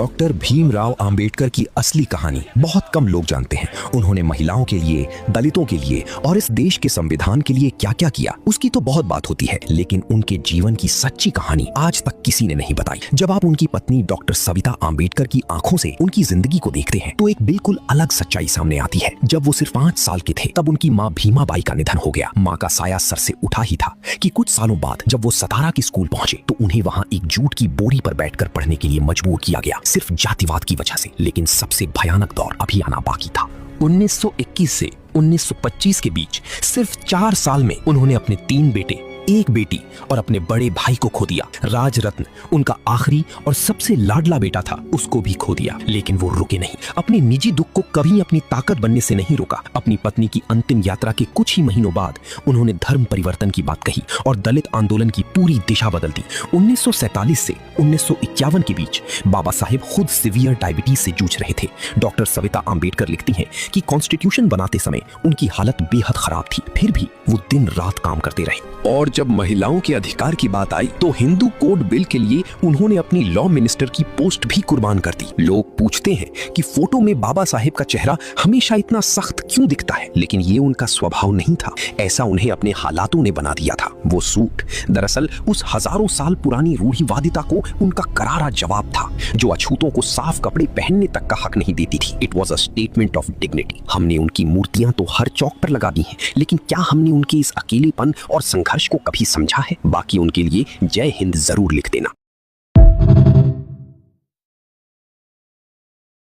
Doctor Bhimrao Ambedkar की असली कहानी बहुत कम लोग जानते हैं। उन्होंने महिलाओं के लिए, दलितों के लिए और इस देश के संविधान के लिए क्या क्या किया उसकी तो बहुत बात होती है, लेकिन उनके जीवन की सच्ची कहानी आज तक किसी ने नहीं बताई। जब आप उनकी पत्नी डॉक्टर सविता अंबेडकर की आंखों से उनकी जिंदगी को देखते हैं तो एक बिल्कुल अलग सच्चाई सामने आती है। जब वो सिर्फ 5 साल के थे तब उनकी माँ भीमाबाई का निधन हो गया। माँ का साया सर से उठा ही था कि कुछ सालों बाद जब वो सतारा के स्कूल पहुंचे तो उन्हें वहां एक जूट की बोरी पर बैठकर पढ़ने के लिए मजबूर किया गया, सिर्फ जातिवाद की वजह से। लेकिन सबसे भयानक दौर अभी आना बाकी था। 1921 से 1925 के बीच सिर्फ 4 साल में उन्होंने अपने 3 बेटे, 1 बेटी और अपने बड़े भाई को खो दिया। राजरत्न उनका आखिरी और सबसे लाडला बेटा था, उसको भी खो दिया। लेकिन वो रुके नहीं। अपने निजी दुख को कभी अपनी ताकत बनने से नहीं रोका। अपनी पत्नी की अंतिम यात्रा के कुछ ही महीनों बाद उन्होंने धर्म परिवर्तन की बात कही और दलित आंदोलन की पूरी दिशा बदल दी। 1947 से 1951 के बीच बाबा साहेब खुद सीवियर डायबिटीज से जूझ रहे थे। डॉक्टर सविता अंबेडकर लिखती हैं कि कॉन्स्टिट्यूशन बनाते समय उनकी हालत बेहद खराब थी, फिर भी वो दिन रात काम करते रहे। और जब महिलाओं के अधिकार की बात आई तो हिंदू कोड बिल के लिए उन्होंने अपनी लॉ मिनिस्टर की पोस्ट भी कुर्बान कर दी। लोग पूछते हैं कि फोटो में बाबा साहेब का चेहरा हमेशा इतना सख्त क्यों दिखता है, लेकिन ये उनका स्वभाव नहीं था, ऐसा उन्हें अपने हालातों ने बना दिया था। वो सूट दरअसल उस हजारों साल पुरानी रूढ़िवादिता को उनका करारा जवाब था, जो अछूतों को साफ कपड़े पहनने तक का हक नहीं देती थी। It was a statement of dignity. हमने उनकी मूर्तियां तो हर चौक पर लगा दी हैं, लेकिन क्या हमने उनके इस अकेलेपन और संघर्ष को कभी समझा है? बाकी उनके लिए जय हिंद जरूर लिख देना।